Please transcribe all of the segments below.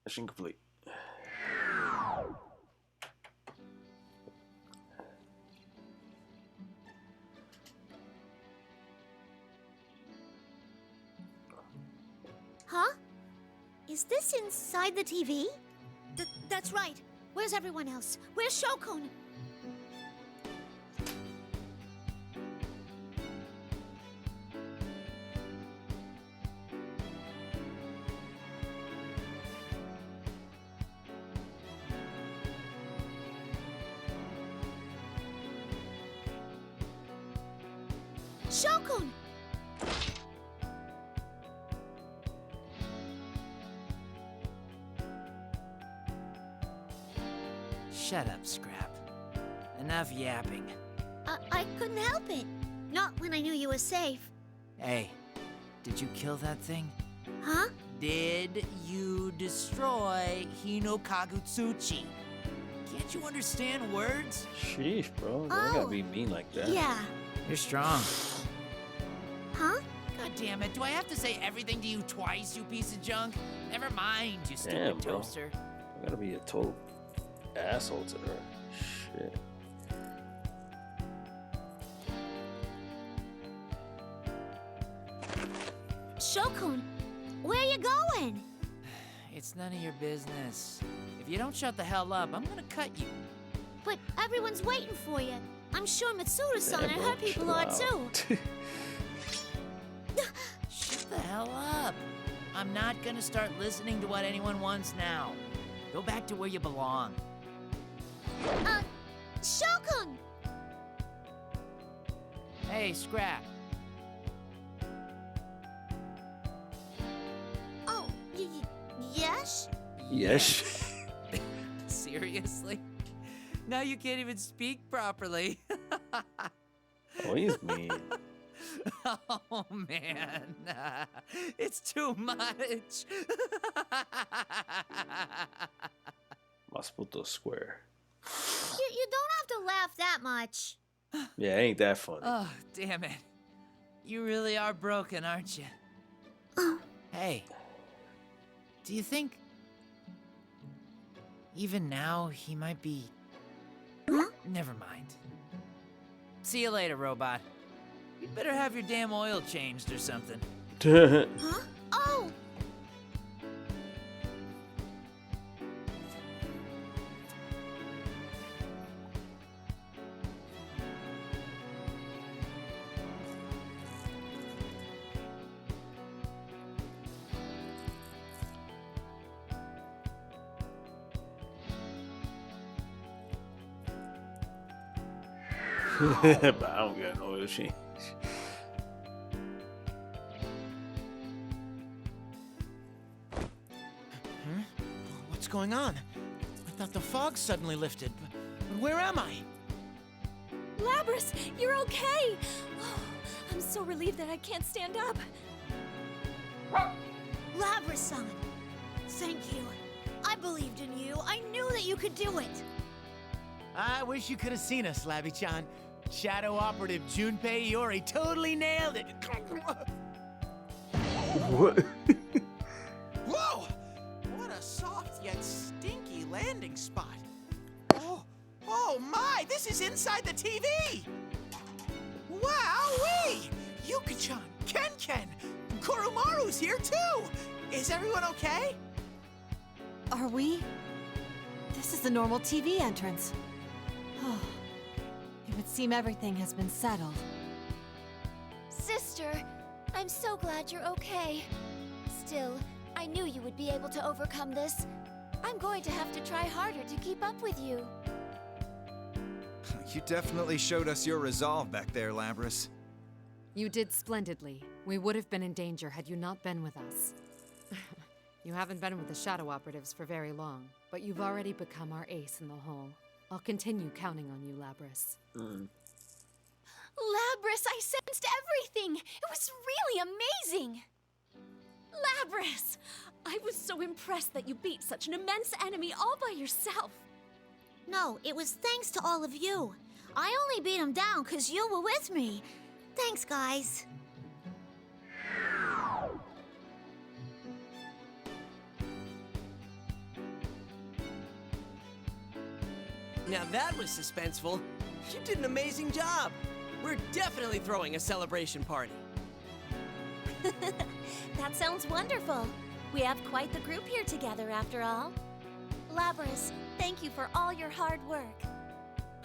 Mission complete. Huh? Is this inside the TV? That's right. Where's everyone else? Where's Shokun? Shokun! Shut up, Scrap. Enough yapping. I couldn't help it. Not when I knew you were safe. Hey, did you kill that thing? Huh? Did you destroy Hinokagutsuchi? Can't you understand words? Sheesh, bro. You don't gotta be mean like that. Yeah. You're strong. Huh? God damn it, do I have to say everything to you twice, you piece of junk? Never mind, you stupid Damn, bro. toaster. I gotta be a total asshole to her. Shit. Shokun, where you going? It's none of your business. If you don't shut the hell up, I'm gonna cut you. But everyone's waiting for you. I'm sure Mitsuru-san and her people chill are out. too. Shut the hell up. I'm not gonna start listening to what anyone wants now. Go back to where you belong. Shokun! Hey, Scrap. Oh, yes? Yes. Seriously? Now you can't even speak properly. Oh, he's mean. Oh, man. It's too much. Masputo square. You don't have to laugh that much. Yeah, ain't that funny. Oh, damn it. You really are broken, aren't you? Oh. Hey, do you think even now he might be... Huh? Never mind. See you later, robot. You'd better have your damn oil changed or something. Huh? Oh! But I don't got no oil change. What's going on? I thought the fog suddenly lifted, but where am I? Labrys, you're okay! Oh, I'm so relieved that I can't stand up. Labrys-san, thank you. I believed in you. I knew that you could do it. I wish you could have seen us, Labby-chan. Shadow Operative Junpei Iori totally nailed it. What? Whoa! What a soft yet stinky landing spot. Oh my! This is inside the TV! Wowee! Yuka-chan, Ken-Ken, Koromaru's here too! Is everyone okay? Are we? This is the normal TV entrance. Oh, it would seem everything has been settled. Sister, I'm so glad you're okay. Still, I knew you would be able to overcome this. I'm going to have to try harder to keep up with you. You definitely showed us your resolve back there, Labrys. You did splendidly. We would have been in danger had you not been with us. You haven't been with the Shadow Operatives for very long, but you've already become our ace in the hole. I'll continue counting on you, Labrys. Labrys, I sensed everything! It was really amazing! Labrys! I was so impressed that you beat such an immense enemy all by yourself. No, it was thanks to all of you. I only beat him down because you were with me. Thanks, guys. Now that was suspenseful. You did an amazing job. We're definitely throwing a celebration party. That sounds wonderful. We have quite the group here together, after all. Labrys, thank you for all your hard work.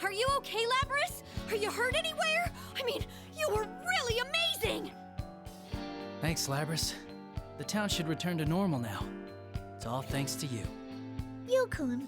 Are you okay, Labrys? Are you hurt anywhere? I mean, you were really amazing! Thanks, Labrys. The town should return to normal now. It's all thanks to you. Yukun.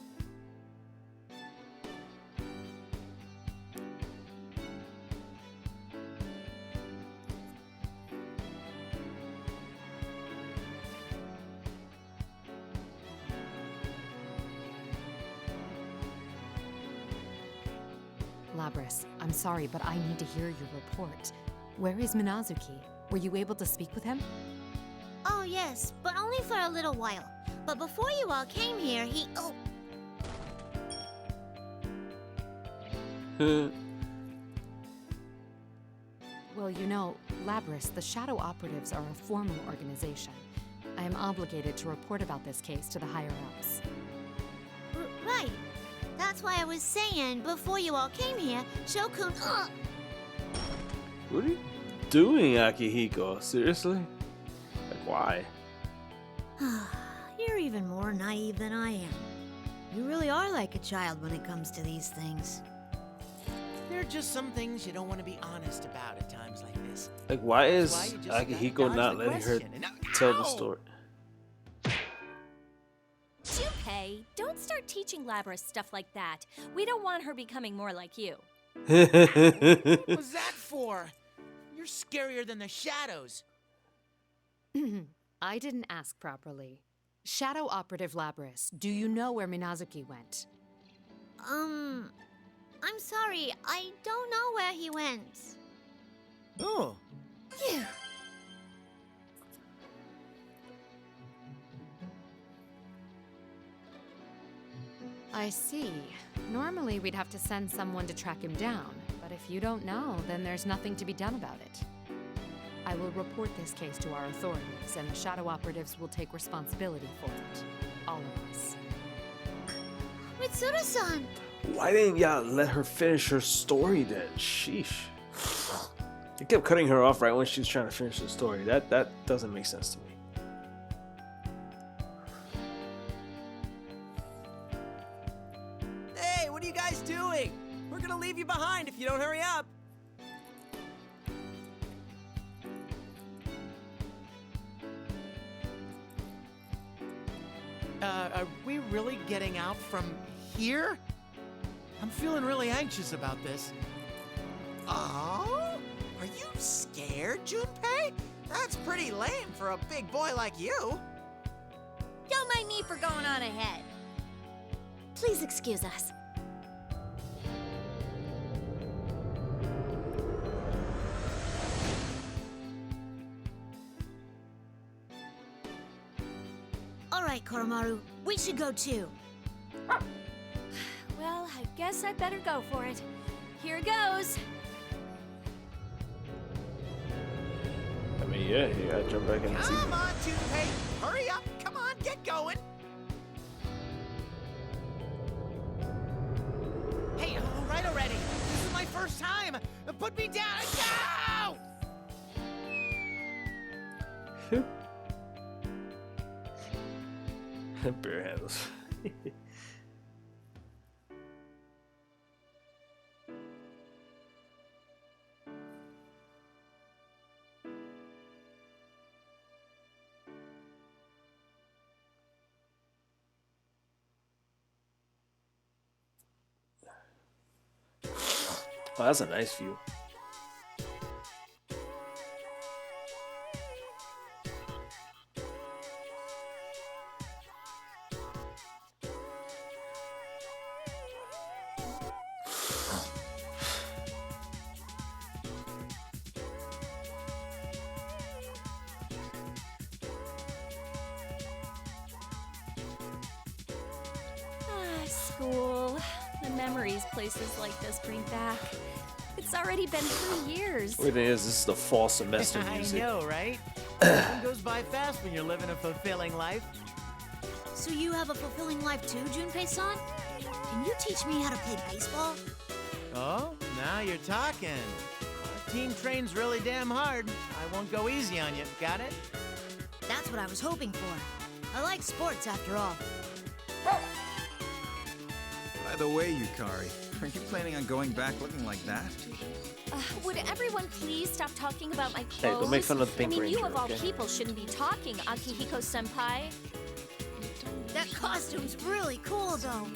Labrys, I'm sorry, but I need to hear your report. Where is Minazuki? Were you able to speak with him? Oh, yes, but only for a little while. But before you all came here, he... Oh, Well, you know, Labrys, the Shadow Operatives are a formal organization. I am obligated to report about this case to the higher-ups. right. That's why I was saying, before you all came here, Shokun... What are you doing, Akihiko? Seriously? Like, why? You're even more naive than I am. You really are like a child when it comes to these things. There are just some things you don't want to be honest about at times like this. Like, why is That's why you just gotta Akihiko dodge not the letting her question and- tell the Ow! story? Junpei, don't start teaching Labrys stuff like that. We don't want her becoming more like you. What was that for? You're scarier than the shadows. I didn't ask properly. Shadow Operative Labrys, do you know where Minazuki went? I'm sorry, I don't know where he went. Oh. Phew. I see. Normally, we'd have to send someone to track him down, but if you don't know, then there's nothing to be done about it. I will report this case to our authorities, and the Shadow Operatives will take responsibility for it. All of us. Mitsuru-san! Why didn't y'all let her finish her story then? Sheesh. You kept cutting her off right when she was trying to finish the story. That doesn't make sense to me. Hey, what are you guys doing? We're gonna leave you behind if you don't hurry up. Are we really getting out from here? I'm feeling really anxious about this. Oh? Are you scared, Junpei? That's pretty lame for a big boy like you. Don't mind me for going on ahead. Please excuse us. All right, Koromaru, we should go too. Well, I guess I better go for it. Here goes. I mean, yeah, you gotta jump back in and see. Come on, Junpei. Hurry up. Come on, get going. Hey, all right already. This is my first time. Put me down. Go! Bare handles. Oh, that's a nice view. School. The memories places like this bring back. It's already been 3 years. Weird thing is, this is the fall semester I music. know, right? Time goes by fast when you're living a fulfilling life. So you have a fulfilling life too, Junpei-san? can you teach me how to play baseball? Oh, now you're talking. Our team trains really damn hard. I won't go easy on you. Got it? That's what I was hoping for. I like sports after all. By the way, Yukari, are you planning on going back looking like that? Would everyone please stop talking about my clothes? Hey, don't make fun of the Pink I mean, Ranger, you of all okay? people shouldn't be talking, Akihiko-senpai. That costume's really cool, though.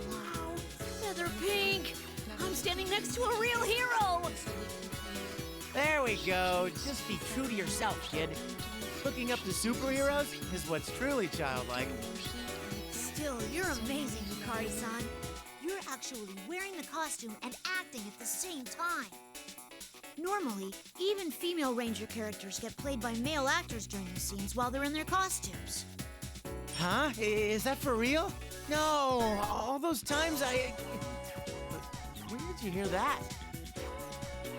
Wow, feather pink. I'm standing next to a real hero. There we go. Just be true to yourself, kid. Looking up to superheroes is what's truly childlike. Still, you're amazing, Yukari-san. You're actually wearing the costume and acting at the same time. Normally, even female ranger characters get played by male actors during the scenes while they're in their costumes. Huh? Is that for real? No, all those times I... Where did you hear that?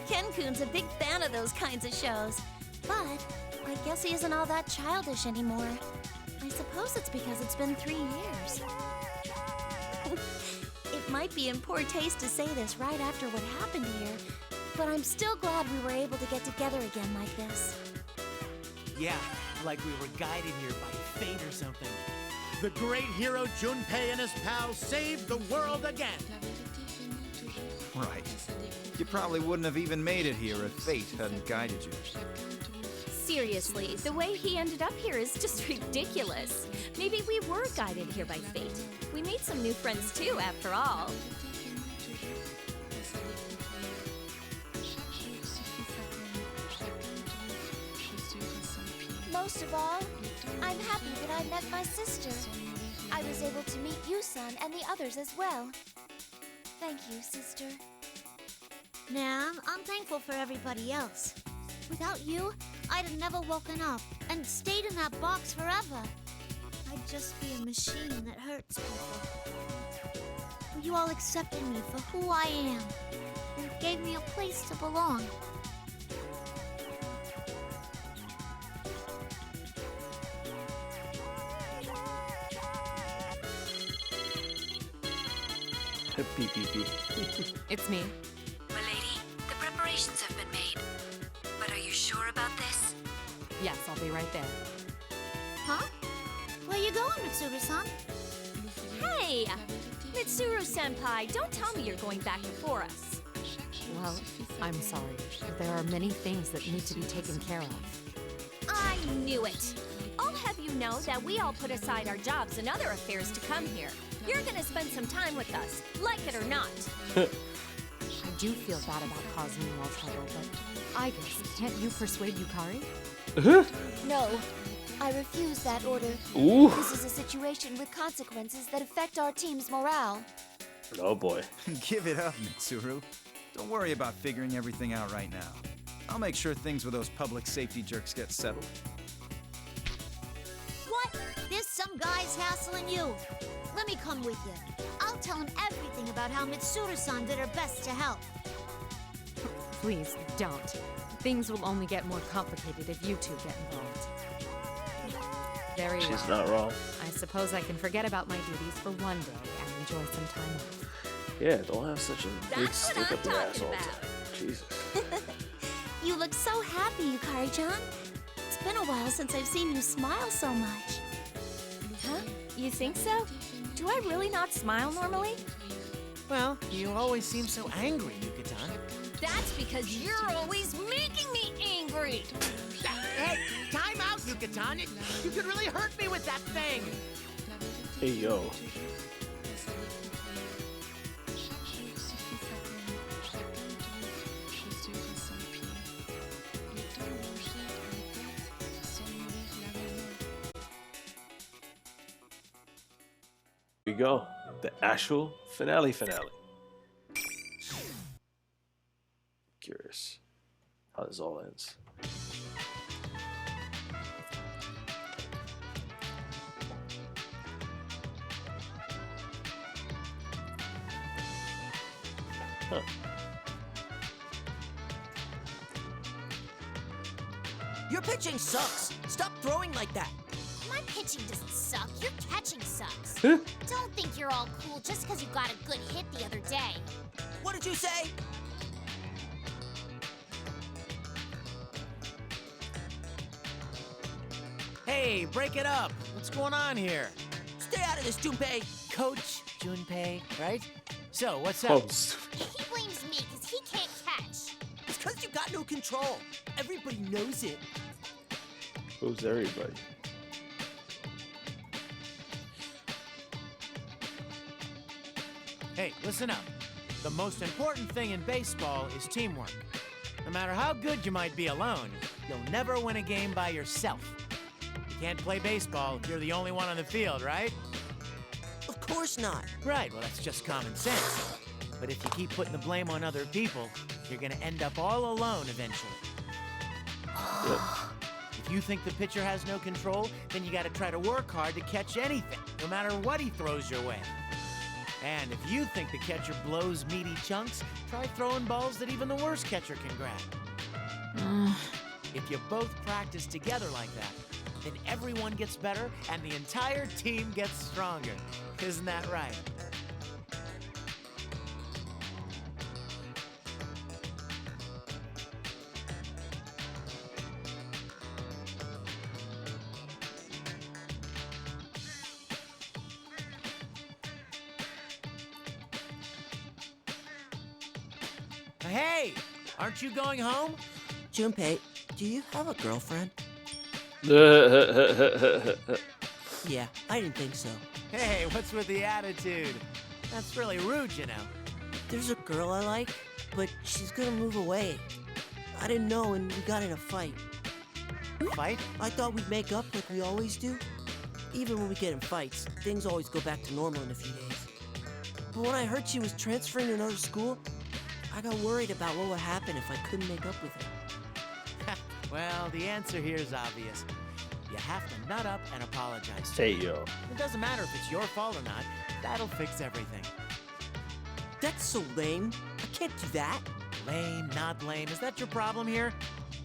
Ken-kun's a big fan of those kinds of shows. But I guess he isn't all that childish anymore. I suppose it's because it's been 3 years. It might be in poor taste to say this right after what happened here, but I'm still glad we were able to get together again like this. Yeah, like we were guided here by fate or something. The great hero Junpei and his pals saved the world again. Right. You probably wouldn't have even made it here if fate hadn't guided you. Seriously, the way he ended up here is just ridiculous. Maybe we were guided here by fate. We made some new friends too, after all. Most of all, I'm happy that I met my sister. I was able to meet you, son, and the others as well. Thank you, sister. Nah, I'm thankful for everybody else. Without you, I'd have never woken up and stayed in that box forever. I'd just be a machine that hurts people. But you all accepted me for who I am and gave me a place to belong. Beep, beep, beep. It's me. Milady, the preparations have been made. But are you sure about this? Yes, I'll be right there. Huh? Where you going, Mitsuru-san? Hey! Mitsuru-senpai, don't tell me you're going back before us. Well, I'm sorry. There are many things that need to be taken care of. I knew it. I'll have you know that we all put aside our jobs and other affairs to come here. You're gonna spend some time with us, like it or not. I do feel bad about causing you all trouble, but Aigis, can't you persuade Yukari? No, I refuse that order. Ooh. This is a situation with consequences that affect our team's morale. Oh boy. Give it up, Mitsuru. Don't worry about figuring everything out right now. I'll make sure things with those public safety jerks get settled. What? There's some guys hassling you. Let me come with you. I'll tell him everything about how Mitsuru-san did her best to help. Please, don't. Things will only get more complicated if you two get involved. Very well. She's not wrong. I suppose I can forget about my duties for one day and enjoy some time off. Yeah, don't have such a big That's what stick I'm up your ass talking all the about. time. Jesus. You look so happy, Yukari-chan. It's been a while since I've seen you smile so much. Huh? You think so? Do I really not smile normally? Well, you always seem so angry, Yucatan. That's because you're always making me angry. Hey, time out, Yucatan. You could really hurt me with that thing. Hey, yo. Here we go. The actual finale. Curious how this all ends. Huh. Your pitching sucks. Stop throwing like that. My pitching doesn't suck. You're catching catching sucks. Don't think you're all cool just because you got a good hit the other day. What did you say? Hey, break it up. What's going on here? Stay out of this, Junpei. Coach Junpei, right? So, what's Oh, up? He blames me because he can't catch. It's because you got no control. Everybody knows it. who's everybody? Hey, listen up. The most important thing in baseball is teamwork. No matter how good you might be alone, you'll never win a game by yourself. You can't play baseball if you're the only one on the field, right? Of course not. Right, well, that's just common sense. But if you keep putting the blame on other people, you're gonna end up all alone eventually. Yep. If you think the pitcher has no control, then you gotta try to work hard to catch anything, no matter what he throws your way. And if you think the catcher blows meaty chunks, try throwing balls that even the worst catcher can grab. If you both practice together like that, then everyone gets better and the entire team gets stronger. Isn't that right? Hey, aren't you going home? Junpei, do you have a girlfriend? Yeah, I didn't think so. Hey, what's with the attitude? That's really rude, you know. There's a girl I like, but she's gonna move away. I didn't know and we got in a fight. Fight? I thought we'd make up like we always do. Even when we get in fights, things always go back to normal in a few days. But when I heard she was transferring to another school, I got worried about what would happen if I couldn't make up with her. Well, the answer here is obvious. You have to nut up and apologize to Hey, her. yo. It doesn't matter if it's your fault or not. That'll fix everything. That's so lame. I can't do that. Lame, not lame. Is that your problem here?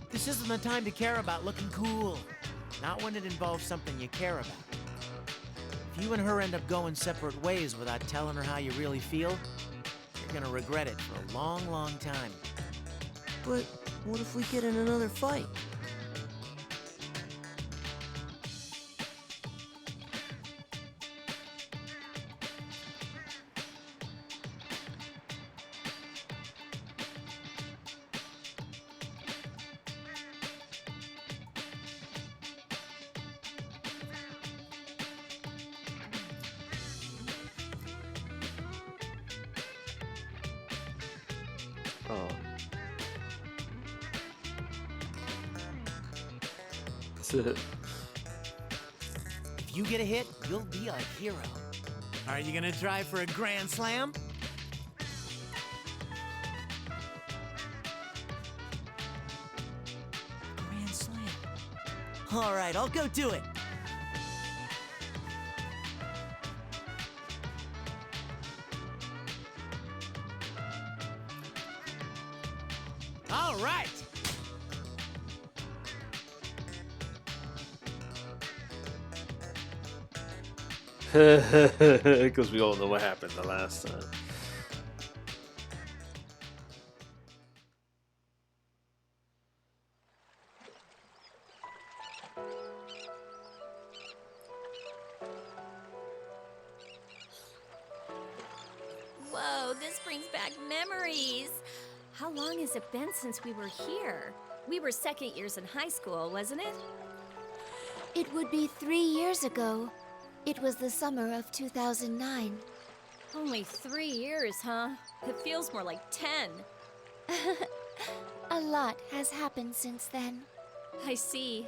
This isn't the time to care about looking cool. Not when it involves something you care about. If you and her end up going separate ways without telling her how you really feel, you're gonna regret it for a long, long time. But what if we get in another fight? Oh. That's it. If you get a hit, you'll be a hero. Are you gonna try for a grand slam? Grand slam. All right, I'll go do it. All right. Because we all know what happened the last time. Whoa, this brings back memories. How long has it been since we were here? We were second years in high school, wasn't it? It would be 3 years ago. It was the summer of 2009. Only 3 years, huh? It feels more like 10. A lot has happened since then. I see.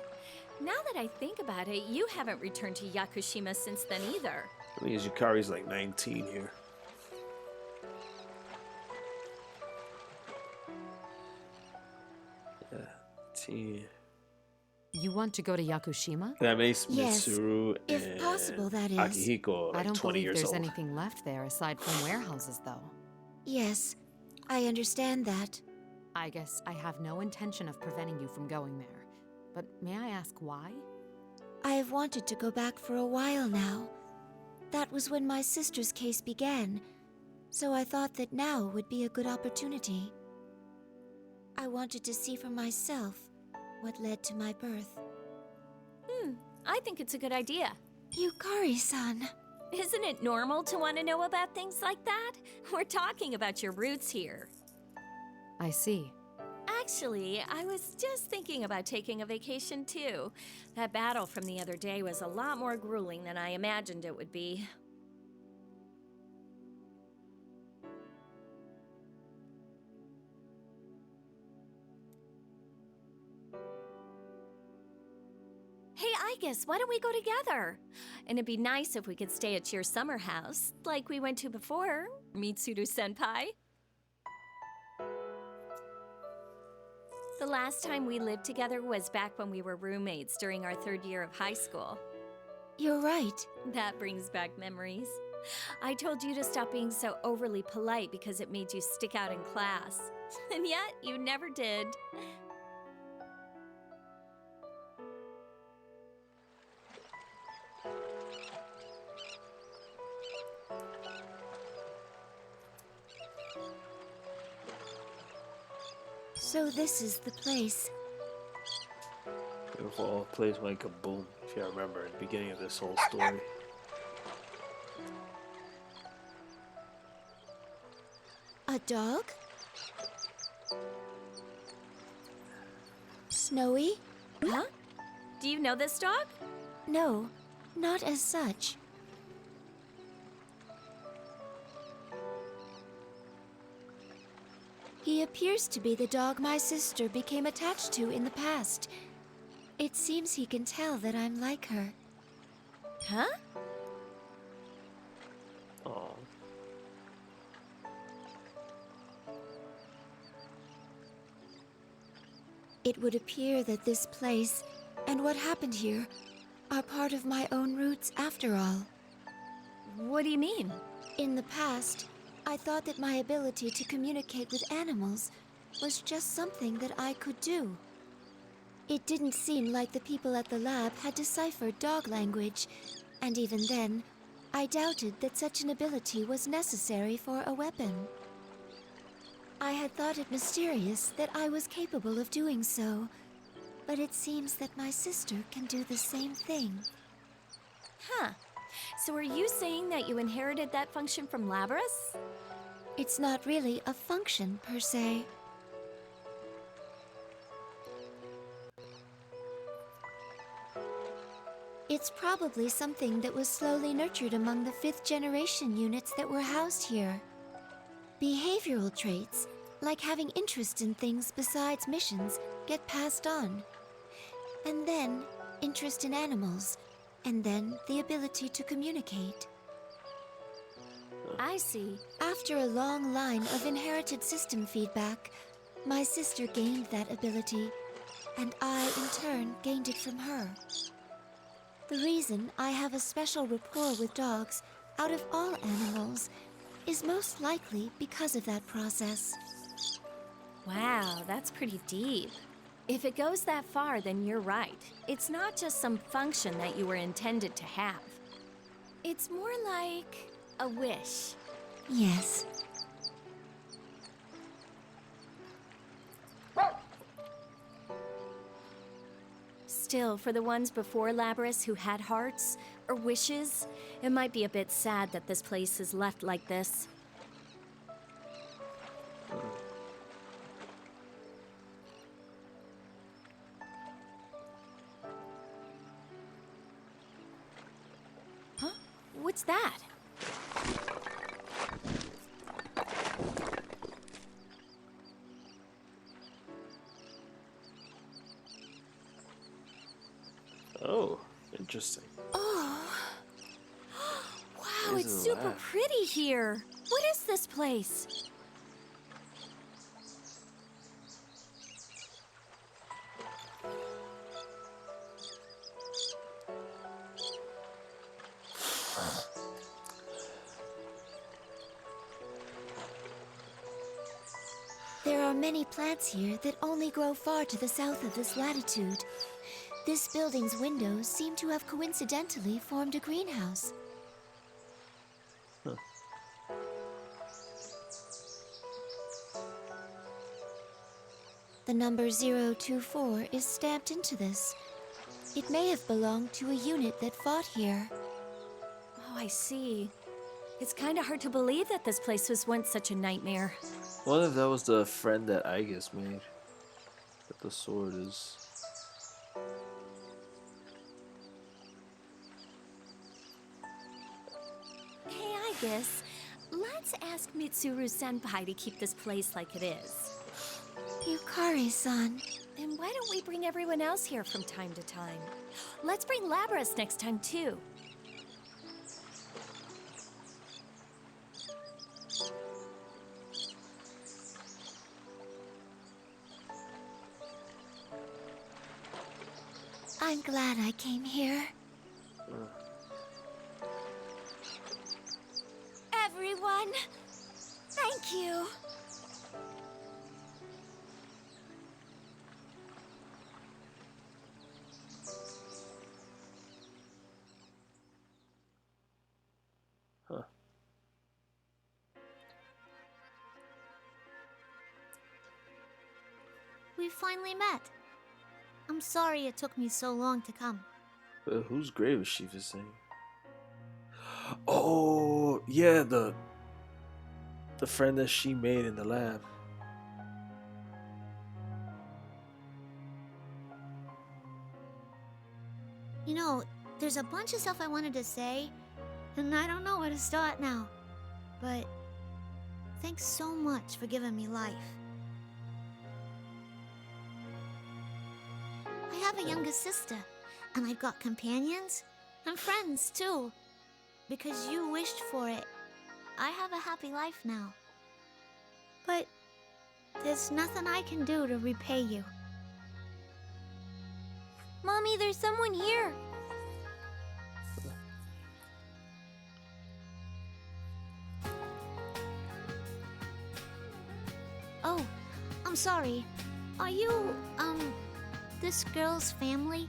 Now that I think about it, you haven't returned to Yakushima since then either. I mean, Yukari's like 19 here. Yeah, 10. You want to go to Yakushima? That makes Yes, Mitsuru if and possible, that is. Akihiko I like don't 20 believe years there's old. anything left there aside from warehouses, though. Yes, I understand that. I guess I have no intention of preventing you from going there. But may I ask why? I have wanted to go back for a while now, that was when my sister's case began, so I thought that now would be a good opportunity. I wanted to see for myself what led to my birth. I think it's a good idea. Yukari-san. Isn't it normal to want to know about things like that? We're talking about your roots here. I see. Actually, I was just thinking about taking a vacation too. That battle from the other day was a lot more grueling than I imagined it would be. Hey, Aigis, why don't we go together? And it'd be nice if we could stay at your summer house, like we went to before, Mitsuru-senpai. The last time we lived together was back when we were roommates during our 3rd year of high school. You're right. That brings back memories. I told you to stop being so overly polite because it made you stick out in class. And yet, you never did. So this is the place. Beautiful place went kaboom, if you remember at the beginning of this whole story. A dog? Snowy? Huh? Do you know this dog? No, not as such. He appears to be the dog my sister became attached to in the past. It seems he can tell that I'm like her. Huh? Oh. It would appear that this place and what happened here are part of my own roots after all. What do you mean? In the past, I thought that my ability to communicate with animals was just something that I could do. It didn't seem like the people at the lab had deciphered dog language, and even then, I doubted that such an ability was necessary for a weapon. I had thought it mysterious that I was capable of doing so, but it seems that my sister can do the same thing. Huh. So are you saying that you inherited that function from Labrys? It's not really a function, per se. It's probably something that was slowly nurtured among the 5th generation units that were housed here. Behavioral traits, like having interest in things besides missions, get passed on. And then, interest in animals, and then the ability to communicate. I see. After a long line of inherited system feedback, my sister gained that ability, and I, in turn, gained it from her. The reason I have a special rapport with dogs, out of all animals, is most likely because of that process. Wow, that's pretty deep. If it goes that far, then you're right. It's not just some function that you were intended to have. It's more like a wish. Yes. Still, for the ones before Labrys who had hearts or wishes, it might be a bit sad that this place is left like this. Huh? What's that? Oh, interesting. Oh. Wow, it's Isn't super that? pretty here. What is this place? There are many plants here that only grow far to the south of this latitude. This building's windows seem to have coincidentally formed a greenhouse. the number 024 is stamped into this. It may have belonged to a unit that fought here. Oh, I see. It's kind of hard to believe that this place was once such a nightmare. I wonder if that was the friend that Aigis made. That the sword is. Hey, Aigis, let's ask Mitsuru-senpai to keep this place like it is. Yukari-san. And why don't we bring everyone else here from time to time? Let's bring Labrys next time, too. I'm glad I came here. Everyone, thank you. Huh. We finally met. I'm sorry it took me so long to come. Whose grave is she visiting? Oh, yeah, the friend that she made in the lab. You know, there's a bunch of stuff I wanted to say, and I don't know where to start now. But thanks so much for giving me life. I have a younger sister, and I've got companions and friends too. Because you wished for it, I have a happy life now. But there's nothing I can do to repay you. Mommy, there's someone here. Oh, I'm sorry. Are you, this girl's family?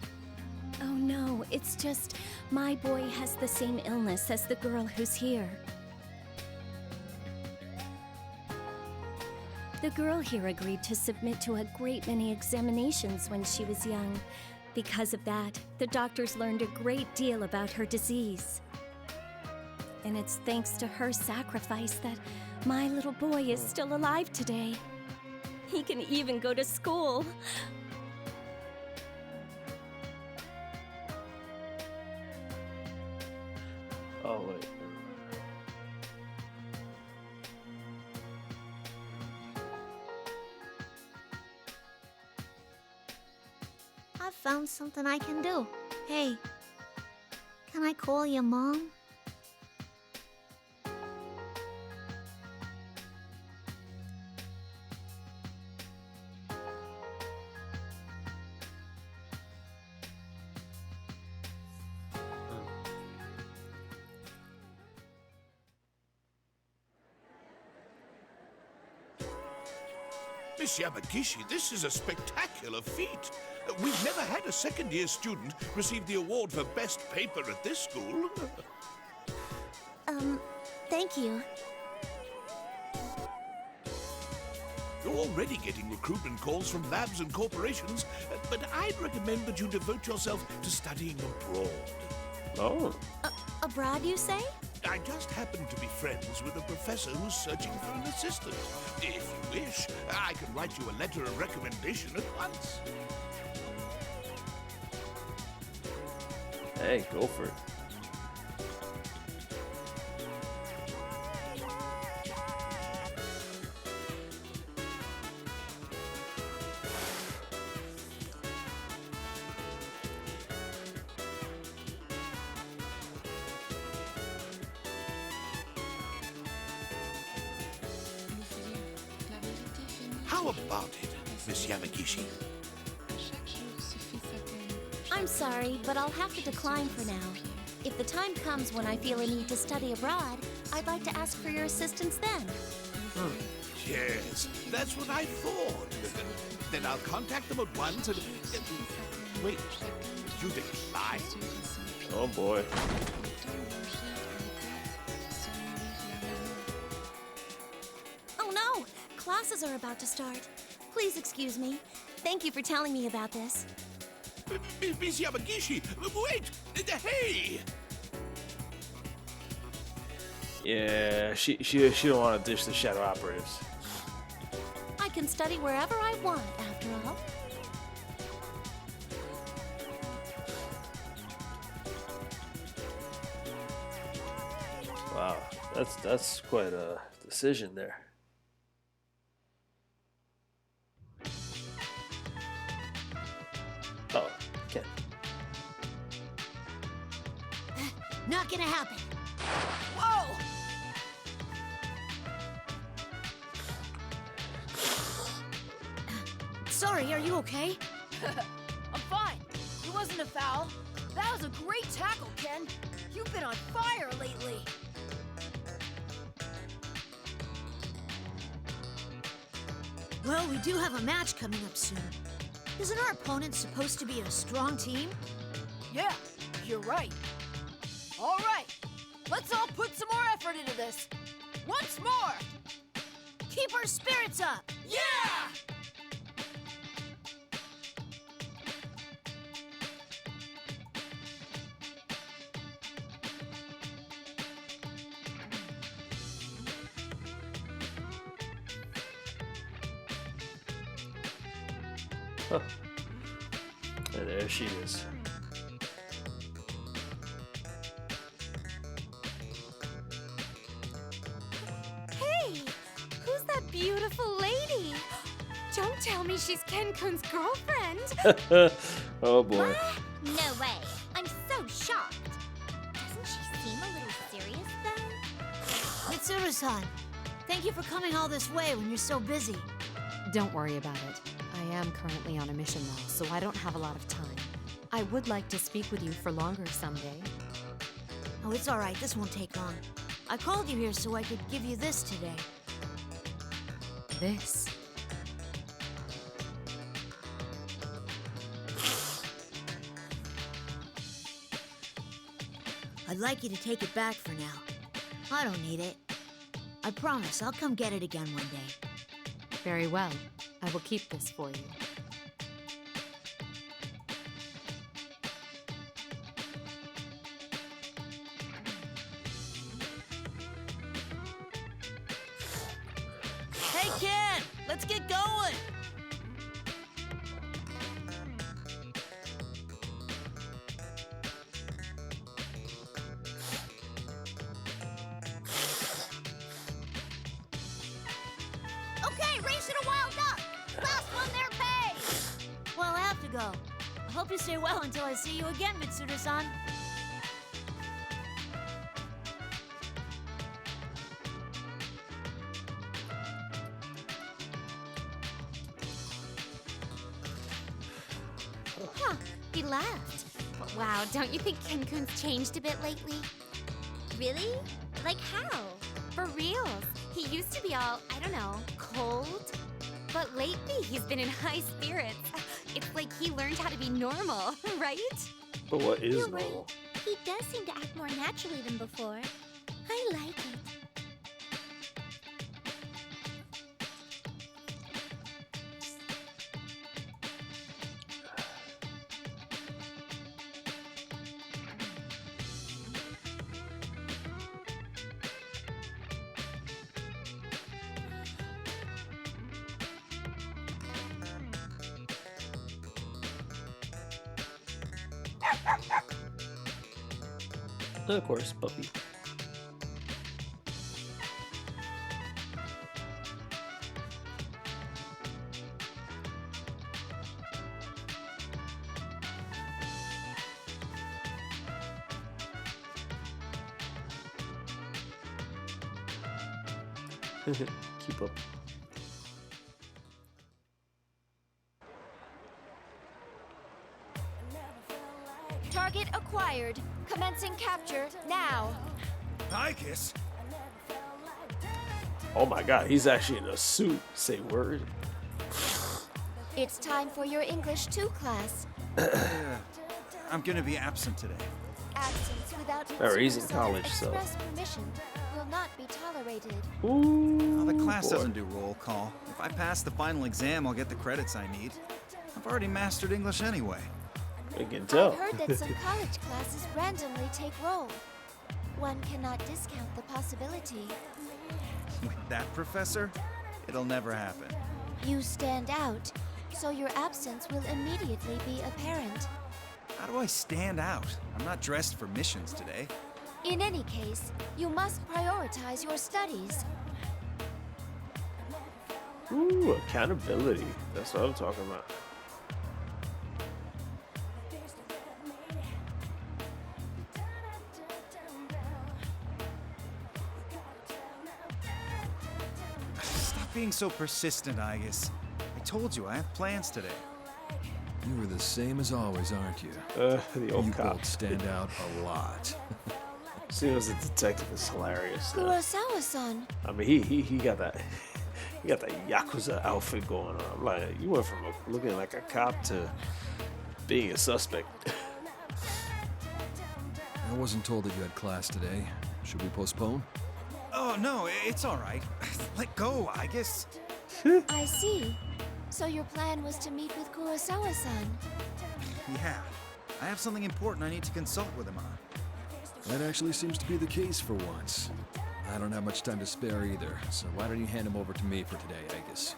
Oh no, it's just my boy has the same illness as the girl who's here. The girl here agreed to submit to a great many examinations when she was young. Because of that, the doctors learned a great deal about her disease. And it's thanks to her sacrifice that my little boy is still alive today. He can even go to school. Oh, wait. I've found something I can do. Hey, can I call your mom? Miss Yamagishi, this is a spectacular feat. We've never had a second-year student receive the award for best paper at this school. Thank you. You're already getting recruitment calls from labs and corporations, but I'd recommend that you devote yourself to studying abroad. Oh. Abroad, you say? I just happen to be friends with a professor who's searching for an assistant. If you wish, I can write you a letter of recommendation at once. Hey, go for it. How about it, Miss Yamagishi? I'm sorry, but I'll have to decline for now. If the time comes when I feel a need to study abroad, I'd like to ask for your assistance then. Yes, that's what I thought. Then I'll contact them at once and... Wait, you decline? Oh boy. Oh no! Classes are about to start. Please excuse me. Thank you for telling me about this. Miss Yamagishi, wait! Hey! Yeah, she don't want to dish the shadow operatives. I can study wherever I want, after all. Wow, that's quite a decision there. Oh, okay. Not gonna happen. Whoa! Sorry, are you okay? I'm fine. It wasn't a foul. That was a great tackle, Ken. You've been on fire lately. Well, we do have a match coming up soon. Isn't our opponent supposed to be a strong team? Yeah, you're right. All right, let's all put some more effort into this. Once more! Keep our spirits up! Yeah! Huh. And there she is. Hey, who's that beautiful lady? Don't tell me she's Ken-kun's girlfriend. Oh boy. No way. I'm so shocked. Doesn't she seem a little serious, though? Mitsuru-san, thank you for coming all this way when you're so busy. Don't worry about it. I am currently on a mission now, so I don't have a lot of time. I would like to speak with you for longer someday. Oh, it's all right. This won't take long. I called you here so I could give you this today. This? I'd like you to take it back for now. I don't need it. I promise I'll come get it again one day. Very well. I will keep this for you. Hey, Ken! Let's get going! Okay, race to the wild duck! Last one there pays! Well, I have to go. I hope you stay well until I see you again, Mitsuru-san. Huh, he left. But wow, don't you think Ken-kun's changed a bit lately? Really? Like how? For reals. He used to be all, I don't know, cold. But lately, he's been in high spirits. It's like he learned how to be normal, right? But what is You're normal? right. He does seem to act more naturally than before. I like it. Of course, puppy. Keep up. Target acquired. Commencing capture now. Aigis? Oh my god, he's actually in a suit. Say word. It's time for your English 2 class. I'm gonna be absent today. Absence without Or he's in Mitsuru-san college, so. express permission will not be tolerated. Ooh, Well, the class boy. doesn't do roll call. If I pass the final exam, I'll get the credits I need. I've already mastered English anyway. I can tell. I've heard that some college classes randomly take roll. One cannot discount the possibility. With that professor, it'll never happen. You stand out, so your absence will immediately be apparent. How do I stand out? I'm not dressed for missions today. In any case, you must prioritize your studies. Ooh, accountability. That's what I'm talking about. Stop being so persistent, Aigis. I told you I have plans today. You were the same as always, aren't you? The old you cop. both stand out a lot. Seeing as a detective is hilarious. Kurosawa-san. I mean, he got that. He got that Yakuza outfit going on. I'm like, you went from looking like a cop to being a suspect. I wasn't told that you had class today. Should we postpone? Oh, no, it's all right. Let go, Aigis. I see. So your plan was to meet with Kurosawa-san? Yeah. I have something important I need to consult with him on. That actually seems to be the case for once. I don't have much time to spare either, so why don't you hand him over to me for today, Aigis?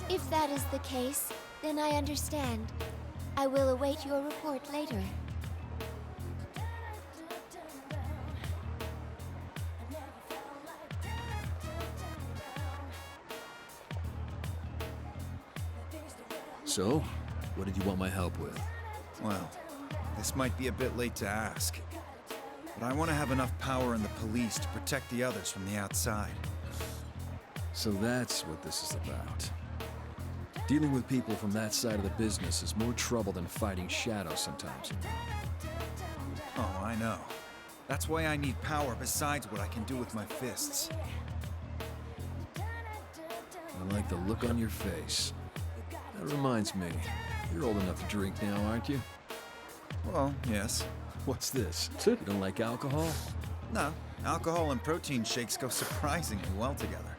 If that is the case, then I understand. I will await your report later. So, what did you want my help with? Well, this might be a bit late to ask, but I want to have enough power in the police to protect the others from the outside. So that's what this is about. Dealing with people from that side of the business is more trouble than fighting shadows sometimes, you know. Oh, I know. That's why I need power besides what I can do with my fists. I like the look on your face. That reminds me, you're old enough to drink now, aren't you? Well, yes. What's this? You don't like alcohol? No, alcohol and protein shakes go surprisingly well together.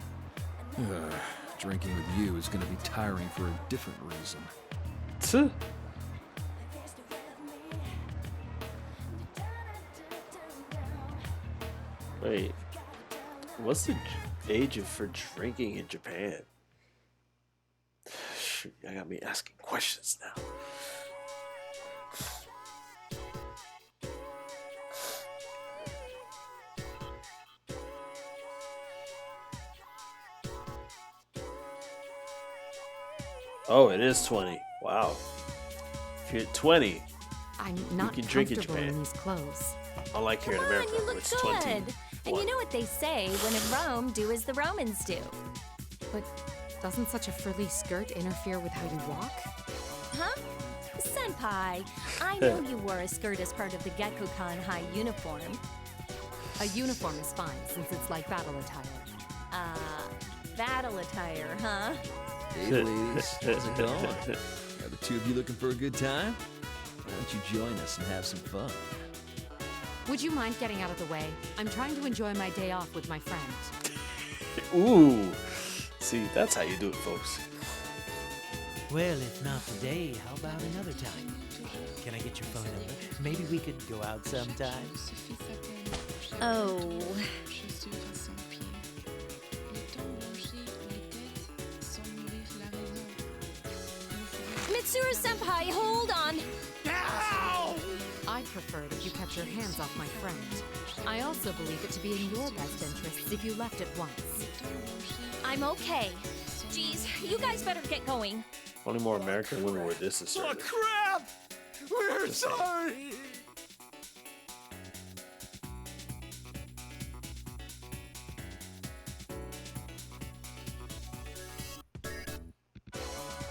Drinking with you is going to be tiring for a different reason. Wait, what's the age for drinking in Japan? Shoot, I got me asking questions now. Oh, it is 20. Wow. If you're 20, I'm not you can drink in comfortable in Japan. these clothes. Unlike here in America, You where look it's good. 20. And you know what they say, when in Rome, do as the Romans do. But doesn't such a frilly skirt interfere with how you walk? Huh? Senpai, I know you wore a skirt as part of the Gekkoukan high uniform. A uniform is fine, since it's like battle attire. Battle attire, huh? Hey ladies, how's it going? Are the two of you looking for a good time? Why don't you join us and have some fun? Would you mind getting out of the way? I'm trying to enjoy my day off with my friends. Ooh. See, that's how you do it, folks. Well, if not today, how about another time? Can I get your phone number? Maybe we could go out sometime. Oh. Mitsuru Senpai, hold on! Ow! I'd prefer it if you kept your hands off my friend. I also believe it to be in your best interests if you left at once. I'm okay. Jeez, you guys better get going. Only more American women were this Oh, assertive. crap! We're sorry!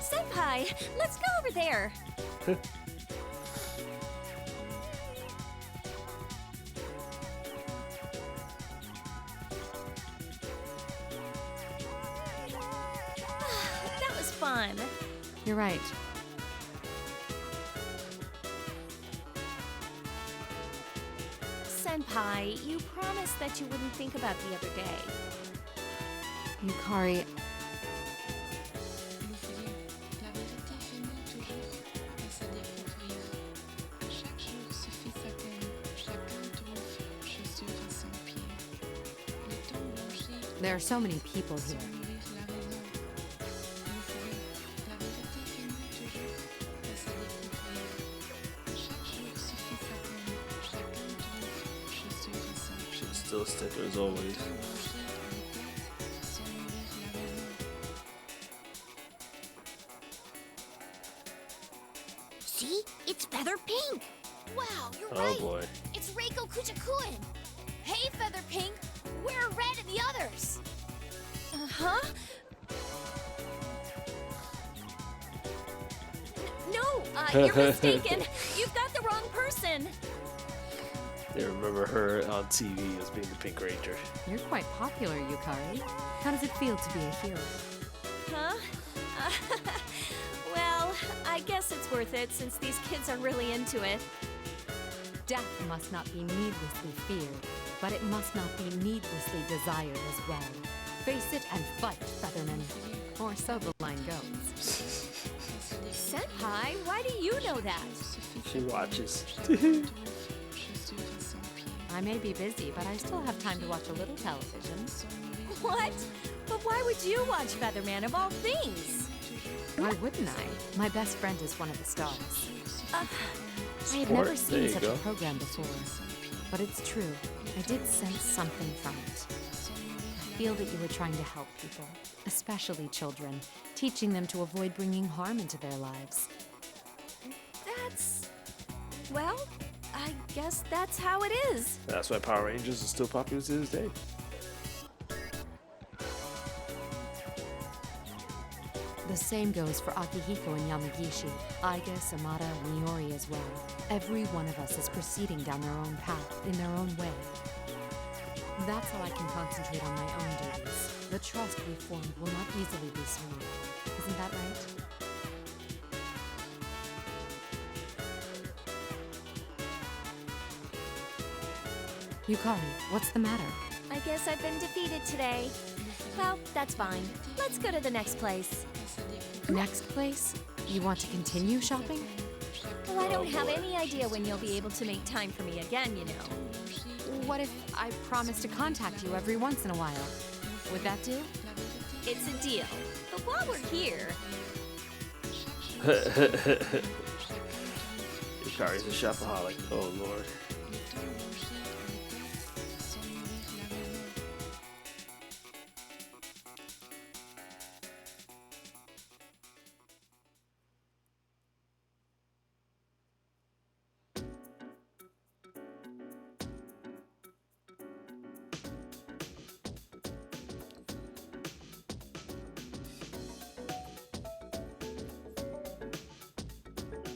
Senpai, let's go over there. That was fun. You're right. Senpai, Senpai, you promised that you wouldn't think about the other day. Yukari, there are so many people here. Still sticker as always. See? It's Feather Pink. Wow, you're Oh right. boy. It's Reiko Kujakuen. Hey, Feather Pink. Where are Red and the others? Uh-huh? No, you're mistaken. You've got the wrong person. They remember her on TV as being the Pink Ranger. You're quite popular, Yukari. How does it feel to be a hero? Huh? Well, I guess it's worth it since these kids are really into it. Death must not be needlessly feared, but it must not be needlessly desired as well. Face it and fight, Featherman. Or so the line goes. Senpai, why do you know that? She watches. I may be busy, but I still have time to watch a little television. What? But why would you watch Featherman of all things? Why wouldn't I? My best friend is one of the stars. I had Sport, never there seen you such go. a program before. But it's true. I did sense something from it. I feel that you were trying to help people, especially children, teaching them to avoid bringing harm into their lives. That's... well, I guess that's how it is. That's why Power Rangers is still popular to this day. The same goes for Akihiko and Yamagishi, Aigis, Amada, and Miori as well. Every one of us is proceeding down their own path, in their own way. That's how I can concentrate on my own duties. The trust we formed will not easily be smooth. Isn't that right? Yukari, what's the matter? I guess I've been defeated today. Well, that's fine. Let's go to the next place. Next place? You want to continue shopping? Well, I don't have any idea when you'll be able to make time for me again, you know. What if I promise to contact you every once in a while? Would that do? It's a deal. But while we're here... Yukari's a shopaholic. Oh lord.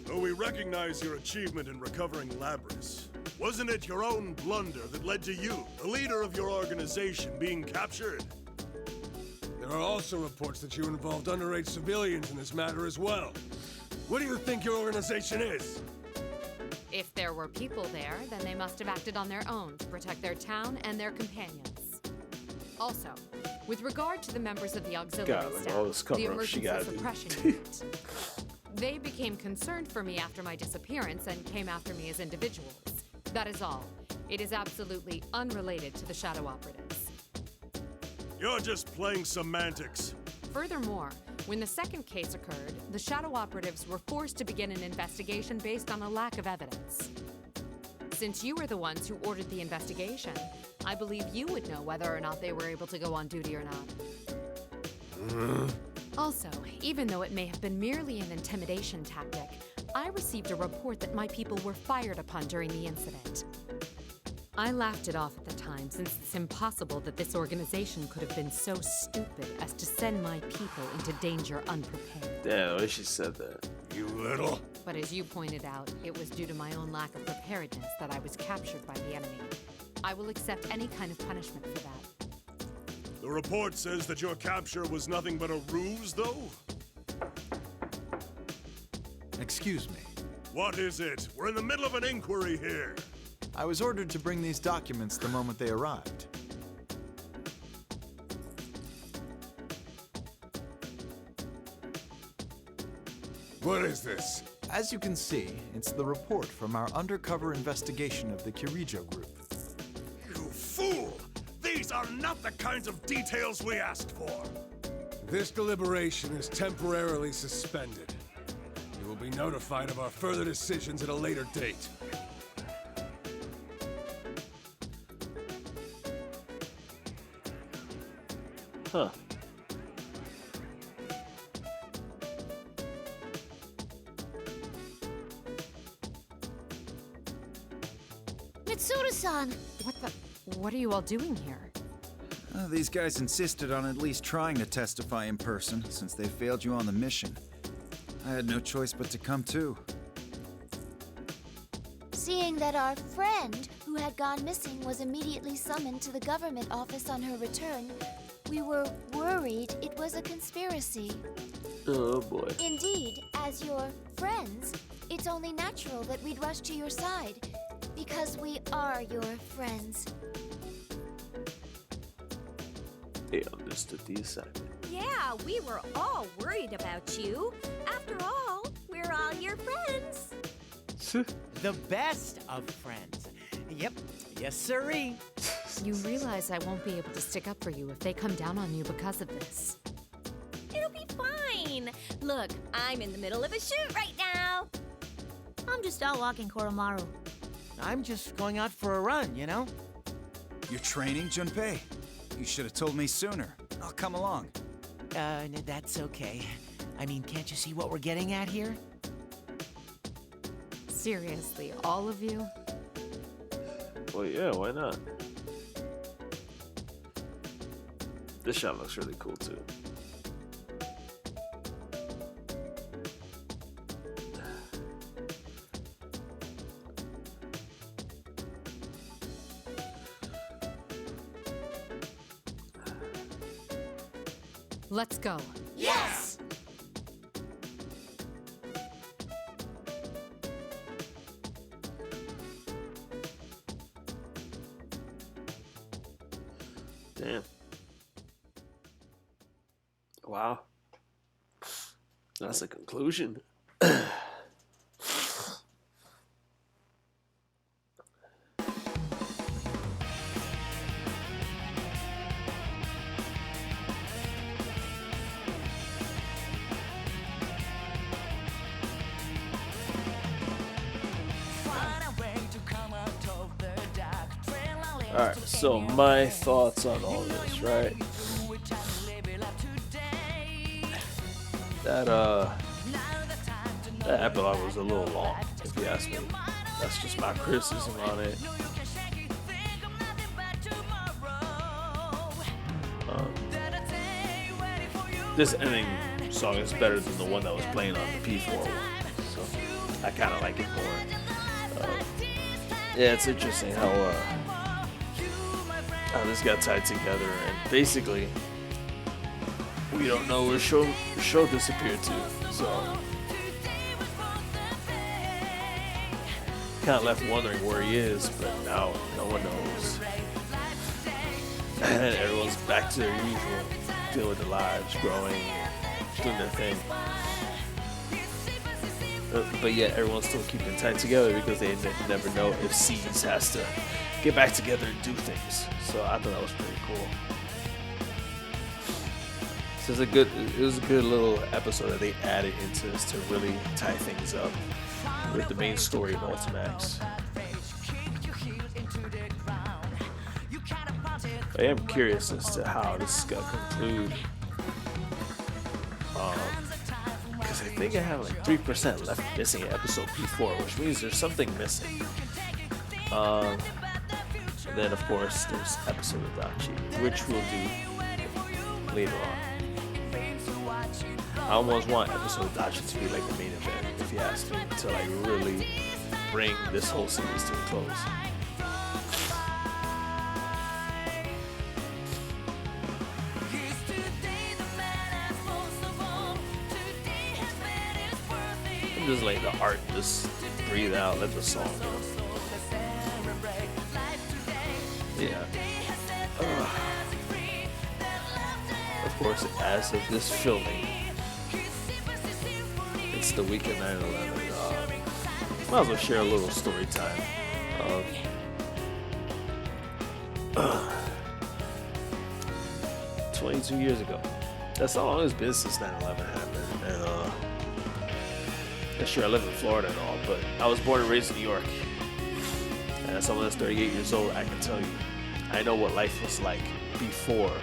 Though we recognize your achievement in recovering Labrys, wasn't it your own blunder that led to you, the leader of your organization, being captured? There are also reports that you involved underage civilians in this matter as well. What do you think your organization is? If there were people there, then they must have acted on their own to protect their town and their companions. Also, with regard to the members of the auxiliary God, like staff, all this the cover-up she emergency gotta do. suppression unit, they became concerned for me after my disappearance and came after me as individuals. That is all. It is absolutely unrelated to the Shadow Operatives. You're just playing semantics. Furthermore, when the second case occurred, the Shadow Operatives were forced to begin an investigation based on a lack of evidence. Since you were the ones who ordered the investigation, I believe you would know whether or not they were able to go on duty or not. Also, even though it may have been merely an intimidation tactic, I received a report that my people were fired upon during the incident. I laughed it off at the time, since it's impossible that this organization could have been so stupid as to send my people into danger unprepared. Damn, I she said that. You little. But as you pointed out, it was due to my own lack of preparedness that I was captured by the enemy. I will accept any kind of punishment for that. The report says that your capture was nothing but a ruse, though? Excuse me. What is it? We're in the middle of an inquiry here. I was ordered to bring these documents the moment they arrived. What is this? As you can see, it's the report from our undercover investigation of the Kirijo group. You fool! These are not the kinds of details we asked for. This deliberation is temporarily suspended. You will be notified of our further decisions at a later date. Huh. Mitsuru-san! What are you all doing here? These guys insisted on at least trying to testify in person, since they failed you on the mission. I had no choice but to come too. Seeing that our friend who had gone missing was immediately summoned to the government office on her return, we were worried it was a conspiracy. Oh boy. Indeed, as your friends, it's only natural that we'd rush to your side, because we are your friends. They understood the assignment. Yeah, we were all worried about you. After all, we're all your friends. The best of friends. Yep, yes sirree. You realize I won't be able to stick up for you if they come down on you because of this. It'll be fine. Look, I'm in the middle of a shoot right now. I'm just out walking Koromaru. I'm just going out for a run, you know? You're training, Junpei? You should have told me sooner. I'll come along. That's okay. I mean, can't you see what we're getting at here? Seriously, all of you? Well, yeah, why not? This shot looks really cool too. Let's go. Yes! Damn. Wow. That's a conclusion. Alright, so my thoughts on all this, right? That epilogue was a little long, if you ask me. That's just my criticism on it. This ending song is better than the one that was playing on the P4 one, so I kind of like it more. Yeah, it's interesting how this got tied together, and basically we don't know where Sho disappeared to, so kind of left wondering where he is, but now no one knows. And everyone's back to their usual, dealing with their lives, growing, doing their thing. But yet everyone's still keeping tight together because they never know if Seeds has to get back together and do things. So I thought that was pretty cool. So it was a good little episode that they added into this to really tie things up with the main story of Ultimax. I am curious as to how this is gonna conclude. Because I think I have like 3% left missing in episode P4, which means there's something missing. And then of course there's episode of Dachi, which we'll do later on. I almost want episode of Dachi to be like the main event, if you ask me, to like really bring this whole series to a close. Just let the art just breathe out, let the song go. Yeah. Of course, as of this filming, it's the week of 9/11. Might as well share a little story time. 22 years ago. That's how long it's been since 9/11 happened. And sure, I live in Florida and all, but I was born and raised in New York. And as someone that's 38 years old, I can tell you, I know what life was like before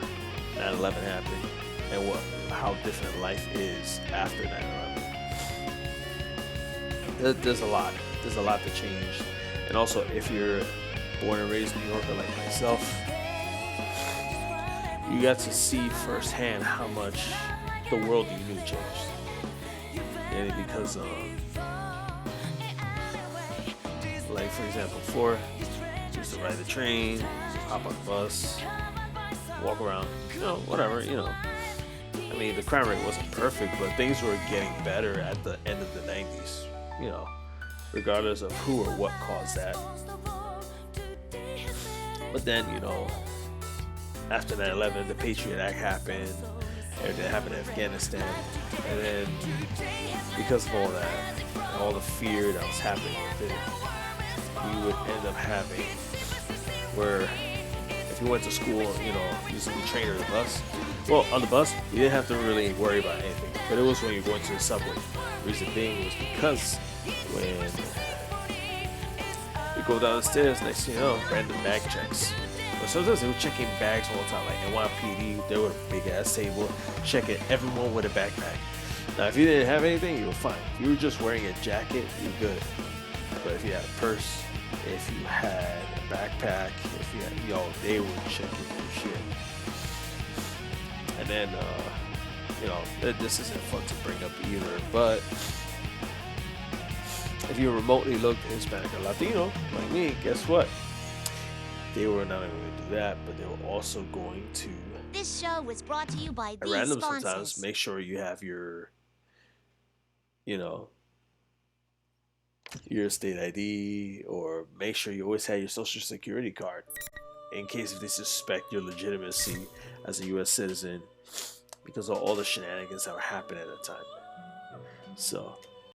9/11 happened, and how different life is after 9/11. There's a lot to change. And also, if you're born and raised New Yorker like myself, you got to see firsthand how much the world you knew changed. And because like for example, before you used to ride the train, hop on the bus, walk around, whatever, I mean, the crime rate wasn't perfect, but things were getting better at the end of the 90s, regardless of who or what caused that. But then, after 9/11, the Patriot Act happened, everything happened in Afghanistan, and then because of all that, all the fear that was happening with it, we would end up having where if you went to school, you used to be trained on the bus. Well, on the bus, you didn't have to really worry about anything, but it was when you're going to the subway. The reason being was because when you go down the stairs, next thing you know, random bag checks. But sometimes they were checking bags all the time, like NYPD, they were a big ass table, checking everyone with a backpack. Now, if you didn't have anything, you were fine. If you were just wearing a jacket, you're good. But if you had a purse, if you had a backpack, if you had, they would check your shit. And then, this isn't fun to bring up either, but if you remotely looked Hispanic or Latino, like me, guess what? They were not only going to do that, but they were also going to. This show was brought to you by At these random sponsors. sometimes make sure you have your state ID, or make sure you always have your social security card in case if they suspect your legitimacy as a U.S. citizen because of all the shenanigans that were happening at the time. So